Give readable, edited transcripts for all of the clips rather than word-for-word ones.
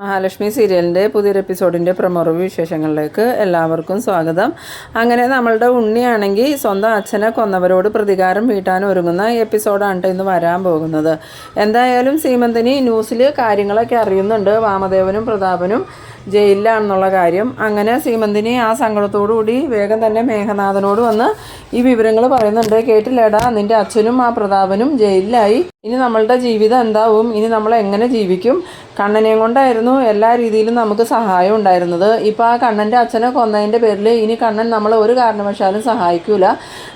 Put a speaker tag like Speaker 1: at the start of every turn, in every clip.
Speaker 1: മഹാലക്ഷ്മി സീരിയലിൻ്റെ പുതിയൊരു എപ്പിസോഡിൻ്റെ promo review വിശേഷങ്ങളിലേക്ക് എല്ലാവർക്കും സ്വാഗതം. അങ്ങനെ നമ്മളുടെ ഉണ്ണിയാണെങ്കിൽ സ്വന്തം അച്ഛനെ കൊന്നവരോട് പ്രതികാരം വീട്ടാൻ ഒരുങ്ങുന്ന എപ്പിസോഡാണ് ഇന്ന് വരാൻ പോകുന്നത്. എന്തായാലും സീമന്തിനി ന്യൂസിൽ കാര്യങ്ങളൊക്കെ അറിയുന്നുണ്ട്, വാമദേവനും പ്രതാപനും ജയിലിലാണെന്നുള്ള കാര്യം. അങ്ങനെ സീമന്തിനി ആ സങ്കടത്തോടുകൂടി വേഗം തന്നെ മേഘനാഥനോട് വന്ന് ഈ വിവരങ്ങൾ പറയുന്നുണ്ട്. കേട്ടില്ലേടാ, നിൻ്റെ അച്ഛനും ആ പ്രതാപനും ജയിലിലായി, ഇനി നമ്മളുടെ ജീവിതം എന്താവും, ഇനി നമ്മൾ എങ്ങനെ ജീവിക്കും? കണ്ണനെയും കൊണ്ടായിരുന്നു എല്ലാ രീതിയിലും നമുക്ക് സഹായം ഉണ്ടായിരുന്നത്. ഇപ്പോൾ ആ കണ്ണൻ്റെ അച്ഛനെ കൊന്നതിൻ്റെ പേരിൽ ഇനി കണ്ണൻ നമ്മളെ ഒരു കാരണവശാലും സഹായിക്കൂല.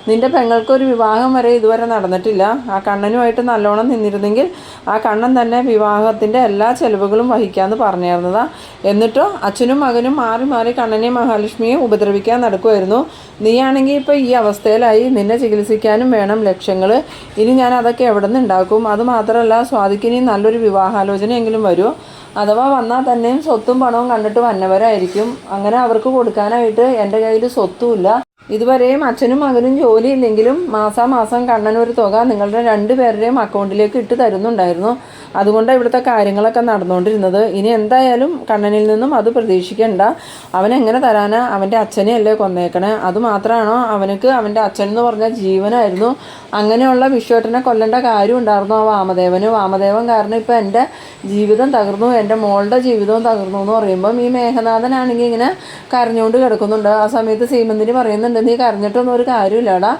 Speaker 1: നിൻ്റെ പെങ്ങൾക്കൊരു വിവാഹം വരെ ഇതുവരെ നടന്നിട്ടില്ല. ആ കണ്ണനുമായിട്ട് നല്ലോണം നിന്നിരുന്നെങ്കിൽ ആ കണ്ണൻ തന്നെ വിവാഹത്തിൻ്റെ എല്ലാ ചെലവുകളും വഹിക്കാമെന്ന് പറഞ്ഞിരുന്നതാ. എന്നിട്ടോ അച്ഛനും മകനും മാറി മാറി കണ്ണനെയും മഹാലക്ഷ്മിയെയും ഉപദ്രവിക്കാൻ നടക്കുമായിരുന്നു. നീയാണെങ്കിൽ ഇപ്പോൾ ഈ അവസ്ഥയിലായി, നിന്നെ ചികിത്സിക്കാനും വേണം ലക്ഷങ്ങൾ. ഇനി ഞാൻ അതൊക്കെ എവിടെ നിന്ന് ഉണ്ടാക്കും? അതുമാത്രമല്ല, സ്വാതിക്കിനി നല്ലൊരു വിവാഹാലോചനയെങ്കിലും വരുമോ? അഥവാ വന്നാൽ തന്നെയും സ്വത്തും പണവും കണ്ടിട്ട് വന്നവരായിരിക്കും. അങ്ങനെ അവർക്ക് കൊടുക്കാനായിട്ട് എൻ്റെ കയ്യിൽ സ്വത്തുമില്ല. ഇതുവരെയും അച്ഛനും മകനും ജോലിയില്ലെങ്കിലും മാസാമാസം കണ്ണനൊരു തുക നിങ്ങളുടെ രണ്ടുപേരുടെയും അക്കൗണ്ടിലേക്ക് ഇട്ട് തരുന്നുണ്ടായിരുന്നു. അതുകൊണ്ടാണ് ഇവിടുത്തെ കാര്യങ്ങളൊക്കെ നടന്നുകൊണ്ടിരുന്നത്. ഇനി എന്തായാലും കണ്ണനിൽ നിന്നും അത് പ്രതീക്ഷിക്കണ്ട. അവൻ എങ്ങനെ തരാനാ? അവൻ്റെ അച്ഛനെ അല്ലേ കൊന്നേക്കണേ? അതുമാത്രമാണോ? അവനക്ക് അവൻ്റെ അച്ഛൻ എന്ന് പറഞ്ഞാൽ ജീവനായിരുന്നു. അങ്ങനെയുള്ള വിശ്വേട്ടനെ കൊല്ലേണ്ട കാര്യം ഉണ്ടായിരുന്നു ആ വാമദേവന്. വാമദേവൻ കാരണം ഇപ്പോൾ എൻ്റെ ജീവിതം തകർന്നു, എൻ്റെ മോളുടെ ജീവിതവും തകർന്നു എന്ന് പറയുമ്പം ഈ മേഘനാഥനാണെങ്കിൽ ഇങ്ങനെ കരഞ്ഞുകൊണ്ട് കിടക്കുന്നുണ്ട്. ആ സമയത്ത് സീമന്തിനി പറയുന്നുണ്ട്, നീ കരഞ്ഞിട്ടൊന്നും ഒരു കാര്യമില്ലടാ.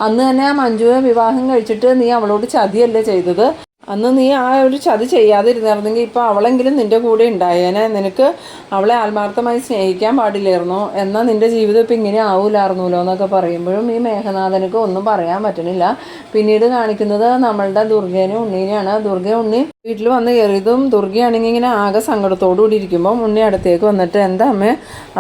Speaker 1: അന്ന് തന്നെ ആ മഞ്ജുവെ വിവാഹം കഴിച്ചിട്ട് നീ അവളോട് ചതിയല്ലേ ചെയ്തത്. അന്ന് നീ ആ ഒരു ചതി ചെയ്യാതിരുന്നായിരുന്നെങ്കിൽ ഇപ്പോൾ അവളെങ്കിലും നിൻ്റെ കൂടെ ഉണ്ടായേനെ. നിനക്ക് അവളെ ആത്മാർത്ഥമായി സ്നേഹിക്കാൻ പാടില്ലായിരുന്നോ? എന്നാൽ നിൻ്റെ ജീവിതം ഇപ്പം ഇങ്ങനെ ആവൂലായിരുന്നല്ലോ എന്നൊക്കെ പറയുമ്പോഴും ഈ മേഘനാഥനക്ക് ഒന്നും പറയാൻ പറ്റണില്ല. പിന്നീട് കാണിക്കുന്നത് നമ്മളുടെ ദുർഗേനും ഉണ്ണീനെയാണ്. ഉണ്ണി വീട്ടിൽ വന്ന് കയറിയതും ദുർഗയാണെങ്കിൽ ഇങ്ങനെ ആകെ സങ്കടത്തോടു കൂടി ഇരിക്കുമ്പം ഉണ്ണി അടുത്തേക്ക് വന്നിട്ട്, എന്താ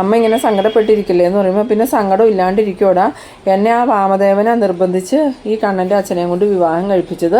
Speaker 1: അമ്മ ഇങ്ങനെ സങ്കടപ്പെട്ടിരിക്കില്ലേ എന്ന് പറയുമ്പോൾ, പിന്നെ സങ്കടം ഇല്ലാണ്ടിരിക്കോടാ, എന്നെ ആ വാമദേവനെ നിർബന്ധിച്ച് ഈ കണ്ണൻ്റെ അച്ഛനെയും കൊണ്ട് വിവാഹം കഴിപ്പിച്ചത്.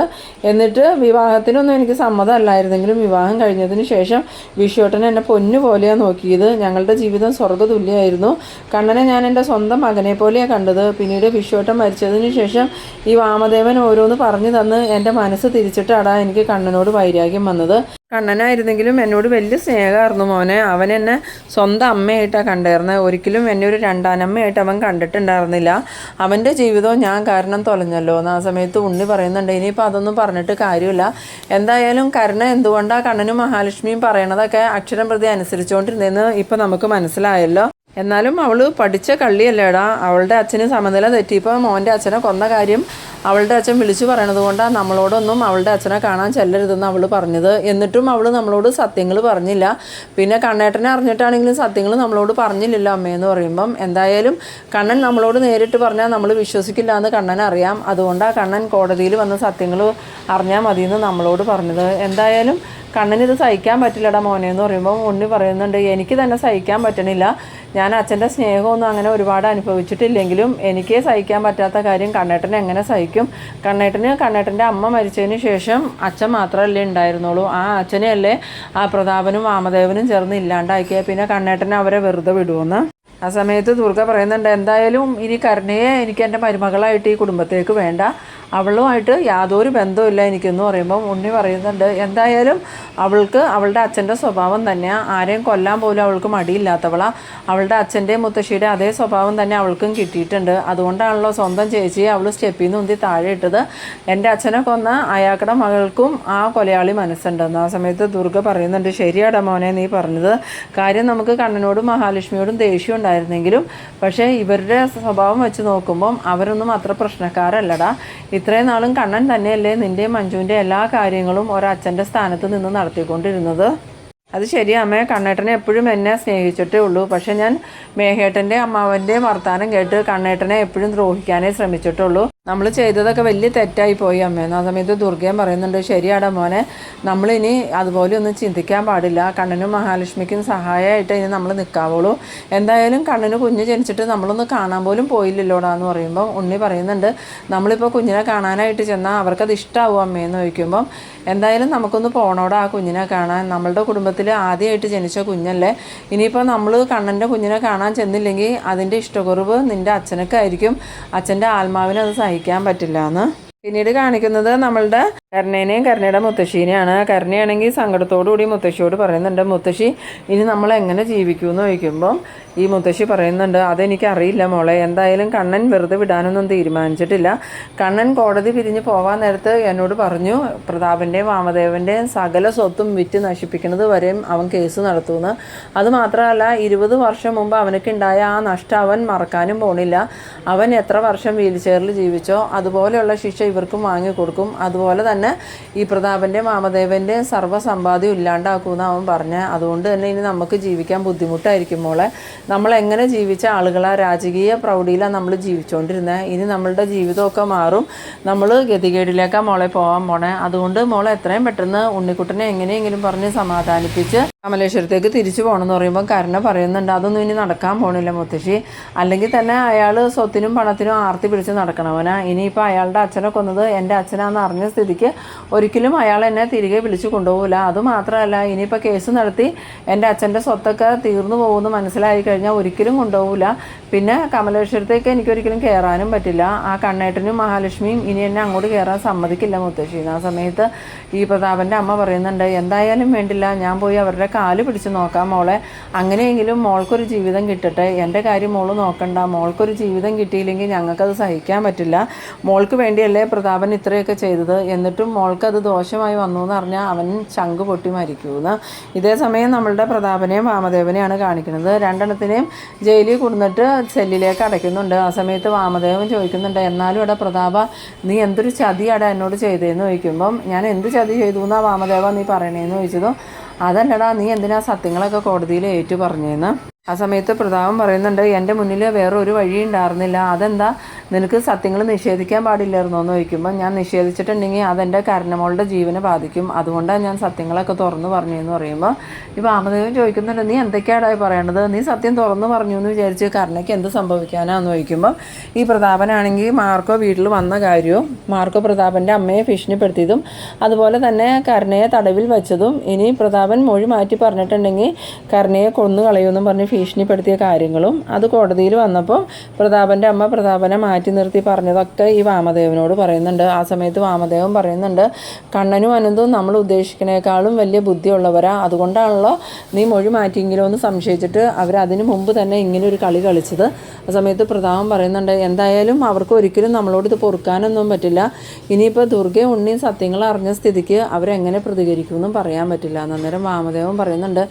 Speaker 1: എന്നിട്ട് വിവാഹത്തിനൊന്നും എനിക്ക് സമ്മതമല്ലായിരുന്നെങ്കിലും വിവാഹം കഴിഞ്ഞതിന് ശേഷം വിശ്വേട്ടൻ എന്നെ പൊന്നു പോലെയാണ് നോക്കിയത്. ഞങ്ങളുടെ ജീവിതം സ്വർഗ്ഗതുല്യമായിരുന്നു. കണ്ണനെ ഞാൻ എൻ്റെ സ്വന്തം മകനെ പോലെയാണ് കണ്ടത്. പിന്നീട് വിശ്വേട്ടൻ മരിച്ചതിന് ശേഷം ഈ വാമദേവൻ ഓരോന്ന് പറഞ്ഞു തന്ന് എൻ്റെ മനസ്സ് തിരിച്ചിട്ടാടാ എനിക്ക് കണ്ണനോട് വൈരാഗ്യം വന്നത്. കണ്ണനായിരുന്നെങ്കിലും എന്നോട് വലിയ സ്നേഹമായിരുന്നു മോനെ. അവൻ എന്നെ സ്വന്തം അമ്മയായിട്ടാണ് കണ്ടായിരുന്നത്. ഒരിക്കലും എന്നെ ഒരു രണ്ടാനമ്മയായിട്ട് അവൻ കണ്ടിട്ടുണ്ടായിരുന്നില്ല. അവൻ്റെ ജീവിതവും ഞാൻ കാരണം തൊലഞ്ഞല്ലോ എന്ന് ആ സമയത്ത് ഉണ്ണി പറയുന്നുണ്ട്. ഇനിയിപ്പോൾ അതൊന്നും പറഞ്ഞിട്ട് കാര്യമില്ല. എന്തായാലും കരുണ എന്തുകൊണ്ടാണ് കണ്ണനും മഹാലക്ഷ്മിയും പറയണതൊക്കെ അക്ഷരം പ്രതി അനുസരിച്ചുകൊണ്ടിരുന്നതെന്ന് ഇപ്പോൾ നമുക്ക് മനസ്സിലായല്ലോ. എന്നാലും അവൾ പഠിച്ച കള്ളിയല്ലേടാ. അവളുടെ അച്ഛന് സമനില തെറ്റിയപ്പോൾ മോൻ്റെ അച്ഛനെ കൊന്ന കാര്യം അവളുടെ അച്ഛൻ വിളിച്ചു പറയണത് കൊണ്ടാണ് നമ്മളോടൊന്നും അവളുടെ അച്ഛനെ കാണാൻ ചെല്ലരുതെന്ന് അവൾ പറഞ്ഞത്. എന്നിട്ടും അവൾ നമ്മളോട് സത്യങ്ങൾ പറഞ്ഞില്ല. പിന്നെ കണ്ണേട്ടനെ അറിഞ്ഞിട്ടാണെങ്കിലും സത്യങ്ങൾ നമ്മളോട് പറഞ്ഞില്ലല്ലോ അമ്മയെന്ന് പറയുമ്പം, എന്തായാലും കണ്ണൻ നമ്മളോട് നേരിട്ട് പറഞ്ഞാൽ നമ്മൾ വിശ്വസിക്കില്ല എന്ന് കണ്ണൻ അറിയാം. അതുകൊണ്ടാണ് കണ്ണൻ കോടതിയിൽ വന്ന് സത്യങ്ങൾ അറിഞ്ഞാൽ മതിയെന്ന് നമ്മളോട് പറഞ്ഞത്. എന്തായാലും കണ്ണനിത് സഹിക്കാൻ പറ്റില്ലടാ മോനെ എന്ന് പറയുമ്പോൾ ഉണ്ണി പറയുന്നുണ്ട്, എനിക്ക് തന്നെ സഹിക്കാൻ പറ്റണില്ല. ഞാൻ അച്ഛൻ്റെ സ്നേഹമൊന്നും അങ്ങനെ ഒരുപാട് അനുഭവിച്ചിട്ടില്ലെങ്കിലും എനിക്ക് സഹിക്കാൻ പറ്റാത്ത കാര്യം കണ്ണേട്ടനെ എങ്ങനെ സഹിക്കും? കണ്ണേട്ടൻ്റെ അമ്മ മരിച്ചതിന് ശേഷം അച്ഛൻ മാത്രമല്ലേ ഉണ്ടായിരുന്നുള്ളൂ. ആ അച്ഛനെയല്ലേ ആ പ്രതാപനും വാമദേവനും ചേർന്ന് ഇല്ലാണ്ടാക്കിയ. പിന്നെ കണ്ണേട്ടനെ അവരെ വെറുതെ വിടുമെന്ന്. ആ സമയത്ത് ദുർഗ പറയുന്നുണ്ട്, എന്തായാലും ഇനി കരുണയെ എനിക്ക് എൻ്റെ മരുമകളായിട്ട് ഈ കുടുംബത്തേക്ക് വേണ്ട. അവളുമായിട്ട് യാതൊരു ബന്ധവുമില്ല എനിക്കെന്ന് പറയുമ്പോൾ ഉണ്ണി പറയുന്നുണ്ട്, എന്തായാലും അവൾക്ക് അവളുടെ അച്ഛൻ്റെ സ്വഭാവം തന്നെയാണ്. ആരെയും കൊല്ലാൻ പോലും അവൾക്ക് മടിയില്ലാത്തവളാണ്. അവളുടെ അച്ഛൻ്റെയും മുത്തശ്ശിയുടെ അതേ സ്വഭാവം തന്നെ അവൾക്കും കിട്ടിയിട്ടുണ്ട്. അതുകൊണ്ടാണല്ലോ സ്വന്തം ചേച്ചിയെ അവൾ സ്റ്റെപ്പിൽ നിന്ന് ഉന്തി താഴെ ഇട്ടത്. എൻ്റെ അച്ഛനെ കൊന്ന അയാളുടെ മകൾക്കും ആ കൊലയാളി മനസ്സുണ്ടെന്ന്. ആ സമയത്ത് ദുർഗ പറയുന്നുണ്ട്, ശരിയാടാ മോനെ നീ പറഞ്ഞത്. കാര്യം നമുക്ക് കണ്ണനോടും മഹാലക്ഷ്മിയോടും ദേഷ്യം ഉണ്ടായിരുന്നെങ്കിലും പക്ഷേ ഇവരുടെ സ്വഭാവം വെച്ച് നോക്കുമ്പം അവരൊന്നും അത്ര പ്രശ്നക്കാരല്ലടാ. ഇത്രയും നാളും കണ്ണൻ തന്നെയല്ലേ നിൻ്റെയും മഞ്ജുവിൻ്റെ എല്ലാ കാര്യങ്ങളും ഒരച്ഛൻ്റെ സ്ഥാനത്ത് നിന്ന് നടത്തിക്കൊണ്ടിരുന്നത്. അത് ശരി അമ്മേ, കണ്ണേട്ടനെ എപ്പോഴും എന്നെ സ്നേഹിച്ചിട്ടേ ഉള്ളൂ. പക്ഷേ ഞാൻ മേഘേട്ടൻ്റെ അമ്മാവൻ്റെയും വർത്താനം കേട്ട് കണ്ണേട്ടനെ എപ്പോഴും ദ്രോഹിക്കാനേ ശ്രമിച്ചിട്ടുള്ളൂ. നമ്മൾ ചെയ്തതൊക്കെ വലിയ തെറ്റായി പോയി അമ്മേന്ന്. ആ സമയത്ത് ദുർഗയും പറയുന്നുണ്ട്, ശരിയാടാ മോനെ, നമ്മളിനി അതുപോലെ ഒന്നും ചിന്തിക്കാൻ പാടില്ല. കണ്ണനും മഹാലക്ഷ്മിക്കും സഹായമായിട്ട് ഇനി നമ്മൾ നിൽക്കാവുള്ളൂ. എന്തായാലും കണ്ണന് കുഞ്ഞ് ജനിച്ചിട്ട് നമ്മളൊന്ന് കാണാൻ പോലും പോയില്ലല്ലോടാ എന്ന് പറയുമ്പം ഉണ്ണി പറയുന്നുണ്ട്, നമ്മളിപ്പോൾ കുഞ്ഞിനെ കാണാനായിട്ട് ചെന്നാൽ അവർക്കത് ഇഷ്ടമാവും അമ്മയെന്ന് ചോദിക്കുമ്പം, എന്തായാലും നമുക്കൊന്ന് പോകണോടാ ആ കുഞ്ഞിനെ കാണാൻ. നമ്മളുടെ കുടുംബത്തിൽ ആദ്യമായിട്ട് ജനിച്ച കുഞ്ഞല്ലേ. ഇനിയിപ്പോൾ നമ്മൾ കണ്ണൻ്റെ കുഞ്ഞിനെ കാണാൻ ചെന്നില്ലെങ്കിൽ അതിൻ്റെ ഇഷ്ടക്കുറവ് നിൻ്റെ അച്ഛനൊക്കെ ആയിരിക്കും. അച്ഛൻ്റെ ആത്മാവിന് അത് സഹിക്കാൻ പറ്റില്ല എന്ന്. പിന്നീട് കാണിക്കുന്നത് നമ്മളുടെ കരുണേനെയും കരുണയുടെ മുത്തശ്ശീനെയാണ്. കരുണയാണെങ്കിൽ സങ്കടത്തോടു കൂടി മുത്തശ്ശിയോട് പറയുന്നുണ്ട്, മുത്തശ്ശി ഇനി നമ്മൾ എങ്ങനെ ജീവിക്കുമെന്ന് ചോദിക്കുമ്പം ഈ മുത്തശ്ശി പറയുന്നുണ്ട്, അതെനിക്കറിയില്ല മോളെ, എന്തായാലും കണ്ണൻ വെറുതെ വിടാനൊന്നും തീരുമാനിച്ചിട്ടില്ല. കണ്ണൻ കോടതി പിരിഞ്ഞ് പോകാൻ നേരത്ത് എന്നോട് പറഞ്ഞു, പ്രതാപൻ്റെയും വാമദേവൻ്റെയും സകല സ്വത്തും വിറ്റ് നശിപ്പിക്കുന്നത് വരെയും അവൻ കേസ് നടത്തുമെന്ന്. അതുമാത്രമല്ല 20 വർഷം മുമ്പ് അവനക്കുണ്ടായ ആ നഷ്ടം അവൻ മറക്കാനും പോണില്ല. അവൻ എത്ര വർഷം വീൽ ചെയറിൽ ജീവിച്ചോ അതുപോലെയുള്ള ശിക്ഷ ഇവർക്കും വാങ്ങിക്കൊടുക്കും. അതുപോലെ തന്നെ ഈ പ്രതാപൻ്റെയും വാമദേവൻ്റെയും സർവ്വസമ്പാദ്യം ഇല്ലാണ്ടാക്കുമെന്ന് അവൻ പറഞ്ഞ്. അതുകൊണ്ട് തന്നെ ഇനി നമുക്ക് ജീവിക്കാൻ ബുദ്ധിമുട്ടായിരിക്കും മോളെ. നമ്മൾ എങ്ങനെ ജീവിച്ച ആളുകളാ രാജകീയ പ്രൗഢിയിലാണ് നമ്മൾ ജീവിച്ചുകൊണ്ടിരുന്നത്. ഇനി നമ്മളുടെ ജീവിതമൊക്കെ മാറും. നമ്മൾ ഗതികേടിലേക്കാണ് മോളെ പോകാൻ പോണേ. അതുകൊണ്ട് മോളെ എത്രയും പെട്ടെന്ന് ഉണ്ണിക്കുട്ടനെ എങ്ങനെയെങ്കിലും പറഞ്ഞ് സമാധാനിപ്പിച്ച് കമലേശ്വരത്തേക്ക് തിരിച്ചു പോകണമെന്ന് പറയുമ്പോൾ കരുണ പറയുന്നുണ്ട്, അതൊന്നും ഇനി നടക്കാൻ പോണില്ല മുത്തശ്ശി. അല്ലെങ്കിൽ തന്നെ അയാൾ സ്വത്തിനും പണത്തിനും ആർത്തി പിടിച്ച് നടക്കണവനാ. ഇനിയിപ്പോൾ അയാളുടെ അച്ഛനെ കൊന്നത് എൻ്റെ അച്ഛനാണെന്ന് അറിഞ്ഞ സ്ഥിതിക്ക് ഒരിക്കലും അയാൾ എന്നെ തിരികെ വിളിച്ചു കൊണ്ടുപോകില്ല. അതുമാത്രമല്ല, ഇനിയിപ്പോൾ കേസ് നടത്തി എൻ്റെ അച്ഛൻ്റെ സ്വത്തൊക്കെ തീർന്നു പോകുമെന്ന് മനസ്സിലായി കഴിഞ്ഞാൽ ഒരിക്കലും കൊണ്ടുപോകില്ല. പിന്നെ കമലേശ്വരത്തേക്ക് എനിക്കൊരിക്കലും കയറാനും പറ്റില്ല. ആ കണ്ണേട്ടനും മഹാലക്ഷ്മിയും ഇനി എന്നെ അങ്ങോട്ട് കയറാൻ സമ്മതിക്കില്ല മുത്തശ്ശി. ആ സമയത്ത് ഈ പ്രതാപൻ്റെ അമ്മ പറയുന്നുണ്ട്, എന്തായാലും വേണ്ടില്ല, ഞാൻ പോയി അവരുടെ കാല് പിടിച്ച് നോക്കാം മോളെ. അങ്ങനെയെങ്കിലും മോൾക്കൊരു ജീവിതം കിട്ടട്ടെ. എൻ്റെ കാര്യം മോള് നോക്കണ്ട. മോൾക്കൊരു ജീവിതം കിട്ടിയില്ലെങ്കിൽ ഞങ്ങൾക്കത് സഹിക്കാൻ പറ്റില്ല. മോൾക്ക് വേണ്ടിയല്ലേ പ്രതാപൻ ഇത്രയൊക്കെ ചെയ്തത്. എന്നിട്ടും മോൾക്കത് ദോഷമായി വന്നു എന്ന് പറഞ്ഞാൽ അവൻ ചങ്ക് പൊട്ടി മരിക്കുമെന്ന്. ഇതേ സമയം നമ്മളുടെ പ്രതാപനെയും വാമദേവനെയാണ് കാണിക്കുന്നത്. രണ്ടെണ്ണത്തിനെയും ജയിലിൽ കൊടുന്നിട്ട് സെല്ലിലേക്ക് അടയ്ക്കുന്നുണ്ട്. ആ സമയത്ത് വാമദേവൻ ചോദിക്കുന്നുണ്ട്, എന്നാലും ഇവിടെ പ്രതാപ നീ എന്തൊരു ചതിയാടാ എന്നോട് ചെയ്തതെന്ന് ചോദിക്കുമ്പം, ഞാൻ എന്ത് ചതി ചെയ്തു എന്നാ വാമദേവ നീ പറയണേന്ന് ചോദിച്ചതും, അതല്ലടാ നീ എന്തിനാ സത്യങ്ങളൊക്കെ കോടതിയിൽ ഏറ്റു പറഞ്ഞേന്ന്. ആ സമയത്ത് പ്രതാപൻ പറയുന്നുണ്ട്, എൻ്റെ മുന്നിൽ വേറെ ഒരു വഴി ഉണ്ടായിരുന്നില്ല. അതെന്താ, നിനക്ക് സത്യങ്ങൾ നിഷേധിക്കാൻ പാടില്ലായിരുന്നോ എന്ന് ചോദിക്കുമ്പോൾ, ഞാൻ നിഷേധിച്ചിട്ടുണ്ടെങ്കിൽ അതെൻ്റെ കരുണമോളുടെ ജീവനെ ബാധിക്കും. അതുകൊണ്ടാണ് ഞാൻ സത്യങ്ങളൊക്കെ തുറന്നു പറഞ്ഞതെന്ന് പറയുമ്പോൾ ഈ വാമദേവൻ ചോദിക്കുന്നുണ്ട്, നീ എന്തൊക്കെയാണ് പറയേണ്ടത്, നീ സത്യം തുറന്നു പറഞ്ഞു എന്ന് വിചാരിച്ച് കരുണയ്ക്ക് എന്ത് സംഭവിക്കാനാന്ന് ചോദിക്കുമ്പോൾ ഈ പ്രതാപനാണെങ്കിൽ മാർക്കോ വീട്ടിൽ വന്ന കാര്യവും മാർക്കോ പ്രതാപൻ്റെ അമ്മയെ ഭീഷണിപ്പെടുത്തിയതും അതുപോലെ തന്നെ കരുണയെ തടവിൽ വെച്ചതും ഇനി പ്രതാപൻ മൊഴി മാറ്റി പറഞ്ഞിട്ടുണ്ടെങ്കിൽ കരുണയെ കൊന്നു കളയുമെന്നും പറഞ്ഞ് ഭീഷണിപ്പെടുത്തിയ കാര്യങ്ങളും അത് കോടതിയിൽ വന്നപ്പോൾ പ്രതാപൻ്റെ അമ്മ പ്രതാപനെ മാറ്റി നിർത്തി പറഞ്ഞതൊക്കെ ഈ വാമദേവനോട് പറയുന്നുണ്ട്. ആ സമയത്ത് വാമദേവൻ പറയുന്നുണ്ട്, കണ്ണനും അനന്തും നമ്മൾ ഉദ്ദേശിക്കുന്നേക്കാളും വലിയ ബുദ്ധിയുള്ളവരാ. അതുകൊണ്ടാണല്ലോ നീ മൊഴി മാറ്റിയെങ്കിലോ എന്ന് സംശയിച്ചിട്ട് അവരതിന് മുമ്പ് തന്നെ ഇങ്ങനെ ഒരു കളി കളിച്ചത്. ആ സമയത്ത് പ്രതാപൻ പറയുന്നുണ്ട്, എന്തായാലും അവർക്ക് ഒരിക്കലും നമ്മളോട് ഇത് പൊറുക്കാനൊന്നും പറ്റില്ല. ഇനിയിപ്പോൾ ദുർഗയും ഉണ്ണിയും സത്യങ്ങൾ അറിഞ്ഞ സ്ഥിതിക്ക് അവരെങ്ങനെ പ്രതികരിക്കുമെന്നും പറയാൻ പറ്റില്ല. അന്നേരം വാമദേവൻ പറയുന്നുണ്ട്,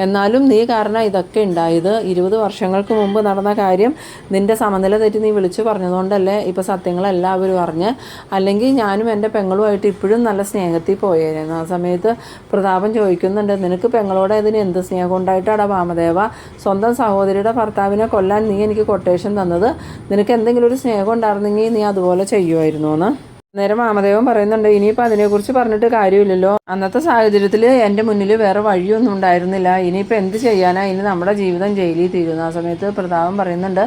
Speaker 1: എന്നാലും നീ കാരണം ഇതൊക്കെ ഉണ്ടായത് 20 വർഷങ്ങൾക്ക് മുമ്പ് നടന്ന കാര്യം നിൻ്റെ സമനില തെറ്റി നീ വിളിച്ചു പറഞ്ഞതുകൊണ്ടല്ലേ ഇപ്പോൾ സത്യങ്ങളെല്ലാവരും അറിഞ്ഞ്. അല്ലെങ്കിൽ ഞാനും എൻ്റെ പെങ്ങളുമായിട്ട് ഇപ്പോഴും നല്ല സ്നേഹത്തിൽ പോയേരുന്നു. ആ സമയത്ത് പ്രതാപൻ ചോദിക്കുന്നുണ്ട്, നിനക്ക് പെങ്ങളോട് ഇതിന് എന്ത് സ്നേഹം ഉണ്ടായിട്ടാടാ വാമദേവ, സ്വന്തം സഹോദരിയുടെ ഭർത്താവിനെ കൊല്ലാൻ നീ എനിക്ക് കൊട്ടേഷൻ തന്നത്. നിനക്ക് എന്തെങ്കിലും ഒരു സ്നേഹം ഉണ്ടായിരുന്നെങ്കിൽ നീ അതുപോലെ ചെയ്യുമായിരുന്നു എന്ന്. നേരം വാമദേവൻ പറയുന്നുണ്ട്, ഇനിയിപ്പോൾ അതിനെക്കുറിച്ച് പറഞ്ഞിട്ട് കാര്യമില്ലല്ലോ. അന്നത്തെ സാഹചര്യത്തിൽ എൻ്റെ മുന്നിൽ വേറെ വഴിയൊന്നും ഉണ്ടായിരുന്നില്ല. ഇനിയിപ്പോൾ എന്ത് ചെയ്യാനാ, ഇനി നമ്മുടെ ജീവിതം ജയിലിൽ തീരുന്നു. ആ സമയത്ത് പ്രതാപൻ പറയുന്നുണ്ട്,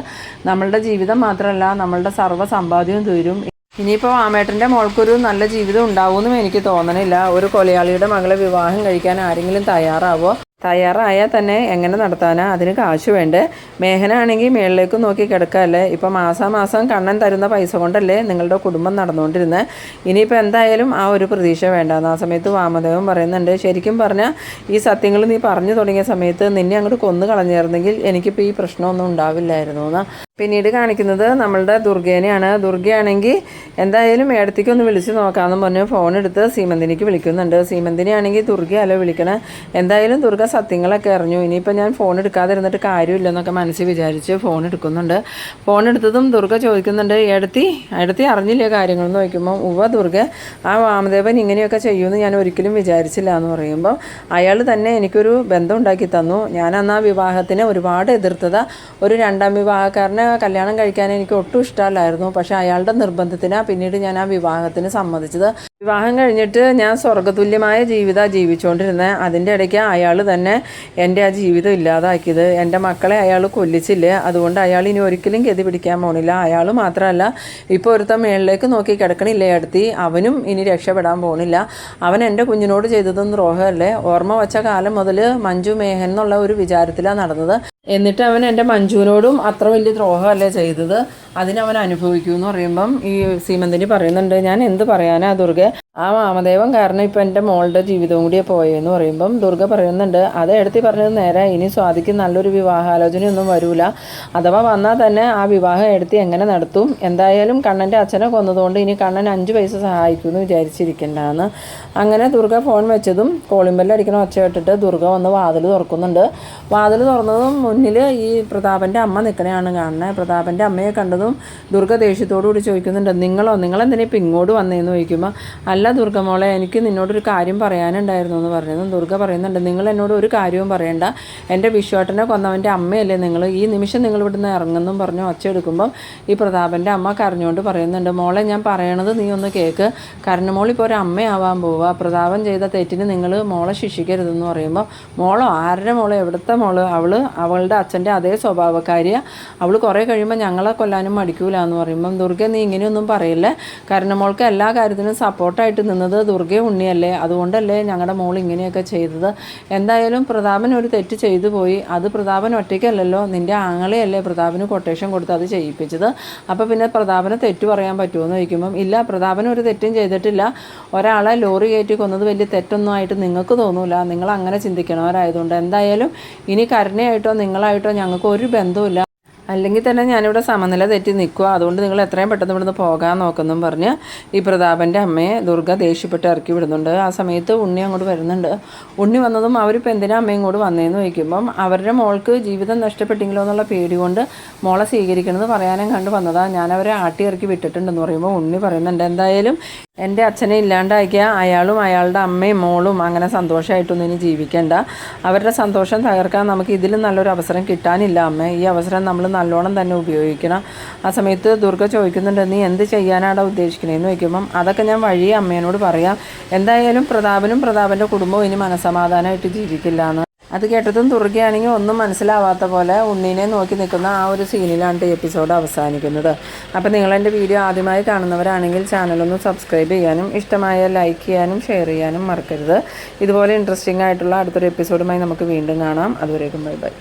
Speaker 1: നമ്മളുടെ ജീവിതം മാത്രമല്ല നമ്മളുടെ സർവ്വ സമ്പാദ്യവും തീരും. ഇനിയിപ്പോൾ വാമേട്ടൻ്റെ മോൾക്കൊരു നല്ല ജീവിതം ഉണ്ടാവുമെന്നും എനിക്ക് തോന്നണില്ല. ഒരു കൊലയാളിയുടെ മകളെ വിവാഹം കഴിക്കാൻ ആരെങ്കിലും തയ്യാറായാൽ തന്നെ എങ്ങനെ നടത്താനാ, അതിന് കാശ് വേണ്ടേ. മേഘനാണെങ്കിൽ മേളിലേക്ക് നോക്കി കിടക്കാല്ലേ. ഇപ്പം മാസാമാസം കണ്ണൻ തരുന്ന പൈസ കൊണ്ടല്ലേ നിങ്ങളുടെ കുടുംബം നടന്നുകൊണ്ടിരുന്നത്. ഇനിയിപ്പോൾ എന്തായാലും ആ ഒരു പ്രതീക്ഷ വേണ്ടെന്ന്. ആ സമയത്ത് വാമദേവൻ പറയുന്നുണ്ട്, ശരിക്കും പറഞ്ഞാൽ ഈ സത്യങ്ങൾ നീ പറഞ്ഞു തുടങ്ങിയ സമയത്ത് നിന്നെ അങ്ങോട്ട് കൊന്നു കളഞ്ഞിരുന്നെങ്കിൽ എനിക്കിപ്പോൾ ഈ പ്രശ്നമൊന്നും ഉണ്ടാവില്ലായിരുന്നു എന്ന്. പിന്നീട് കാണിക്കുന്നത് നമ്മളുടെ ദുർഗേനെയാണ്. ദുർഗയാണെങ്കിൽ എന്തായാലും മേടത്തേക്ക് ഒന്ന് വിളിച്ച് നോക്കാമെന്ന് പറഞ്ഞ് ഫോൺ എടുത്ത് സീമന്തിനിക്ക് വിളിക്കുന്നുണ്ട്. സീമന്തിനിയാണെങ്കിൽ ദുർഗയല്ലോ വിളിക്കണേ. എന്തായാലും ദുർഗ സത്യങ്ങളൊക്കെ അറിഞ്ഞു. ഇനിയിപ്പോൾ ഞാൻ ഫോൺ എടുക്കാതിരുന്നിട്ട് കാര്യമില്ലെന്നൊക്കെ മനസ്സിൽ വിചാരിച്ച് ഫോൺ എടുക്കുന്നുണ്ട്. ഫോൺ എടുത്തതും ദുർഗ ചോദിക്കുന്നുണ്ട്, എടുത്തി അറിഞ്ഞില്ലേ കാര്യങ്ങളെന്ന് ചോദിക്കുമ്പോൾ, ഉവ്വ ദുർഗ, ആ വാമദേവൻ ഇങ്ങനെയൊക്കെ ചെയ്യുമെന്ന് ഞാൻ ഒരിക്കലും വിചാരിച്ചില്ല എന്ന് പറയുമ്പോൾ അയാൾ തന്നെ എനിക്കൊരു ബന്ധം ഉണ്ടാക്കി തന്നു. ഞാനന്ന് ആ വിവാഹത്തിന് ഒരുപാട് എതിർത്തത്. ഒരു രണ്ടാം വിവാഹക്കാരനെ കല്യാണം കഴിക്കാൻ എനിക്ക് ഒട്ടും ഇഷ്ടമല്ലായിരുന്നു. പക്ഷേ അയാളുടെ നിർബന്ധത്തിനാണ് പിന്നീട് ഞാൻ ആ വിവാഹത്തിന് സമ്മതിച്ചത്. വിവാഹം കഴിഞ്ഞിട്ട് ഞാൻ സ്വർഗ്ഗതുല്യമായ ജീവിതമാണ് ജീവിച്ചുകൊണ്ടിരുന്നത്. അതിൻ്റെ ഇടയ്ക്ക് അയാൾ തന്നെ തന്നെ എൻ്റെ ആ ജീവിതം ഇല്ലാതാക്കിയത്. എൻ്റെ മക്കളെ അയാൾ കൊല്ലിച്ചില്ലേ, അതുകൊണ്ട് അയാൾ ഇനി ഒരിക്കലും ഗതി പിടിക്കാൻ പോണില്ല. അയാൾ മാത്രമല്ല, ഇപ്പോൾ ഒരുത്തൻ മേളിലേക്ക് നോക്കി കിടക്കണില്ലേ അടുത്തി, അവനും ഇനി രക്ഷപ്പെടാൻ പോണില്ല. അവൻ എൻ്റെ കുഞ്ഞിനോട് ചെയ്തതും ദ്രോഹമല്ലേ. ഓർമ്മ വച്ച കാലം മുതൽ മഞ്ജു മേഹൻ എന്നുള്ള ഒരു വിചാരത്തിലാണ് നടന്നത്. എന്നിട്ട് അവൻ എൻ്റെ മഞ്ജുവിനോടും അത്ര വലിയ ദ്രോഹമല്ലേ ചെയ്തത്, അതിനവൻ അനുഭവിക്കൂ എന്ന് പറയുമ്പം ഈ സീമന്തിനി പറയുന്നുണ്ട്, ഞാൻ എന്ത് പറയാനാ ദുർഗ, ആ വാമദേവൻ കാരണം ഇപ്പം എൻ്റെ മോളുടെ ജീവിതവും കൂടിയേ പോയെന്ന് പറയുമ്പം ദുർഗ പറയുന്നുണ്ട്, അത് എടുത്തി പറഞ്ഞത് നേരെ, ഇനി സ്വാതിക്ക് നല്ലൊരു വിവാഹാലോചനയൊന്നും വരൂല. അഥവാ വന്നാൽ തന്നെ ആ വിവാഹം എടുത്തി എങ്ങനെ നടത്തും. എന്തായാലും കണ്ണൻ്റെ അച്ഛനെ കൊന്നതുകൊണ്ട് ഇനി കണ്ണൻ 5 പൈസ സഹായിക്കുമെന്ന് വിചാരിച്ചിരിക്കണ്ടെന്ന്. അങ്ങനെ ദുർഗ ഫോൺ വെച്ചതും കോളിംഗ് ബെല്ല് അടിക്കണ ഒച്ച കേട്ടിട്ട് ദുർഗ വന്ന് വാതിൽ തുറക്കുന്നുണ്ട്. വാതിൽ തുറന്നതും മുന്നിൽ ഈ പ്രതാപൻ്റെ അമ്മ നിൽക്കണയാണ് കാണുന്നത്. പ്രതാപൻ്റെ അമ്മയെ കണ്ടതും ദുർഗ ദേഷ്യത്തോടു കൂടി ചോദിക്കുന്നുണ്ട്, നിങ്ങളെന്തിനാ ഇപ്പം ഇങ്ങോട്ട് വന്നതെന്ന് ചോദിക്കുമ്പോൾ, അല്ല ദുർഗ മോളെ, എനിക്ക് നിന്നോടൊരു കാര്യം പറയാനുണ്ടായിരുന്നു എന്ന് പറഞ്ഞതും ദുർഗ പറയുന്നുണ്ട്, നിങ്ങൾ എന്നോട് ഒരു കാര്യവും പറയണ്ട, എൻ്റെ വിശ്വാട്ടനെ കൊന്നവൻ്റെ അമ്മയല്ലേ നിങ്ങൾ, ഈ നിമിഷം നിങ്ങൾ ഇവിടുന്ന് ഇറങ്ങുന്നും പറഞ്ഞ് ഒച്ച എടുക്കുമ്പം ഈ പ്രതാപൻ്റെ അമ്മ കരഞ്ഞുകൊണ്ട് പറയുന്നുണ്ട്, മോളെ ഞാൻ പറയണത് നീ ഒന്ന് കേൾക്ക്, കരണമോളിപ്പോൾ ഒരു അമ്മയാവാൻ പോവുക, പ്രതാപൻ ചെയ്ത തെറ്റിന് നിങ്ങൾ മോളെ ശിക്ഷിക്കരുതെന്ന് പറയുമ്പോൾ, മോളോ ആരുടെ മോളോ എവിടുത്തെ മോള്, അവളുടെ അച്ഛൻ്റെ അതേ സ്വഭാവക്കാരിയാണ്, അവൾ കുറേ കഴിയുമ്പോൾ ഞങ്ങളെ കൊല്ലാനും മടിക്കൂല എന്ന് പറയുമ്പം, ദുർഗ നീ ഇങ്ങനെയൊന്നും പറയില്ലേ, കാരണം മോൾക്ക് എല്ലാ കാര്യത്തിനും സപ്പോർട്ടായിട്ട് നിന്നത് ദുർഗയും ഉണ്ണിയല്ലേ, അതുകൊണ്ടല്ലേ ഞങ്ങളുടെ മോൾ ഇങ്ങനെയൊക്കെ ചെയ്തത്. എന്തായാലും പ്രതാപൻ ഒരു തെറ്റ് ചെയ്തു പോയി, അത് പ്രതാപൻ ഒറ്റയ്ക്കല്ലല്ലോ, നിൻ്റെ ആങ്ങളെയല്ലേ പ്രതാപന് കൊട്ടേഷൻ കൊടുത്ത് അത് ചെയ്യിപ്പിച്ചത്, അപ്പോൾ പിന്നെ പ്രതാപനെ തെറ്റ് പറയാൻ പറ്റുമോ എന്ന് ചോദിക്കുമ്പം, ഇല്ല പ്രതാപൻ ഒരു തെറ്റും ചെയ്തിട്ടില്ല, ഒരാളെ ലോറി കയറ്റി കൊന്നത് വലിയ തെറ്റൊന്നും ആയിട്ട് നിങ്ങൾക്ക് തോന്നൂല, നിങ്ങൾ അങ്ങനെ ചിന്തിക്കണവരായതുകൊണ്ട്. എന്തായാലും ഇനി കരുണയായിട്ടോ നിങ്ങളായിട്ടോ ഞങ്ങൾക്ക് ഒരു ബന്ധവുമില്ല, അല്ലെങ്കിൽ തന്നെ ഞാനിവിടെ സമനില തെറ്റി നിൽക്കുക, അതുകൊണ്ട് നിങ്ങൾ എത്രയും പെട്ടെന്ന് ഇവിടുന്ന് പോകാൻ നോക്കുമെന്നും പറഞ്ഞ് ഈ പ്രതാപൻ്റെ അമ്മയെ ദുർഗ ദേഷ്യപ്പെട്ട് ഇറക്കി വിടുന്നുണ്ട്. ആ സമയത്ത് ഉണ്ണി അങ്ങോട്ട് വരുന്നുണ്ട്. ഉണ്ണി വന്നതും അവരിപ്പോൾ എന്തിനാ അമ്മ ഇങ്ങോട്ട് വന്നതെന്ന് ചോദിക്കുമ്പം, അവരുടെ മോൾക്ക് ജീവിതം നഷ്ടപ്പെട്ടെങ്കിലോ എന്നുള്ള പേടി കൊണ്ട് മോളെ സ്വീകരിക്കണമെന്ന് പറയാനും കണ്ട് വന്നതാണ്, ഞാനവരെ ആട്ടി ഇറക്കി വിട്ടിട്ടുണ്ടെന്ന് പറയുമ്പോൾ ഉണ്ണി പറയുന്നുണ്ട്, എന്തായാലും എൻ്റെ അച്ഛനെ ഇല്ലാണ്ടാക്കിയാൽ അയാളും അയാളുടെ അമ്മയും മോളും അങ്ങനെ സന്തോഷമായിട്ടൊന്നും ഇനി ജീവിക്കേണ്ട, അവരുടെ സന്തോഷം തകർക്കാൻ നമുക്ക് ഇതിലും നല്ലൊരു അവസരം കിട്ടാനില്ല അമ്മ, ഈ അവസരം നമ്മൾ നല്ലോണം തന്നെ ഉപയോഗിക്കണം. ആ സമയത്ത് ദുർഗ ചോദിക്കുന്നുണ്ട്, നീ എന്ത് ചെയ്യാനാണ് ഉദ്ദേശിക്കണേന്ന് ചോദിക്കുമ്പം, അതൊക്കെ ഞാൻ വഴിയെ അമ്മേനോട് പറയാം, എന്തായാലും പ്രതാപനും പ്രതാപൻ്റെ കുടുംബവും ഇനി മനസ്സമാധാനമായിട്ട് ജീവിക്കില്ല എന്ന്. അത് കേട്ടതും ദുർഗയാണെങ്കിൽ ഒന്നും മനസ്സിലാവാത്ത പോലെ ഉണ്ണീനെ നോക്കി നിൽക്കുന്ന ആ ഒരു സീനിലാണ് ഈ എപ്പിസോഡ് അവസാനിക്കുന്നത്. അപ്പോൾ നിങ്ങളെൻ്റെ വീഡിയോ ആദ്യമായി കാണുന്നവരാണെങ്കിൽ ചാനലൊന്ന് സബ്സ്ക്രൈബ് ചെയ്യാനും ഇഷ്ടമായ ലൈക്ക് ചെയ്യാനും ഷെയർ ചെയ്യാനും മറക്കരുത്. ഇതുപോലെ ഇൻട്രസ്റ്റിംഗ് ആയിട്ടുള്ള അടുത്തൊരു എപ്പിസോഡുമായി നമുക്ക് വീണ്ടും കാണാം. അതുവരേക്കും ബൈ ബൈ.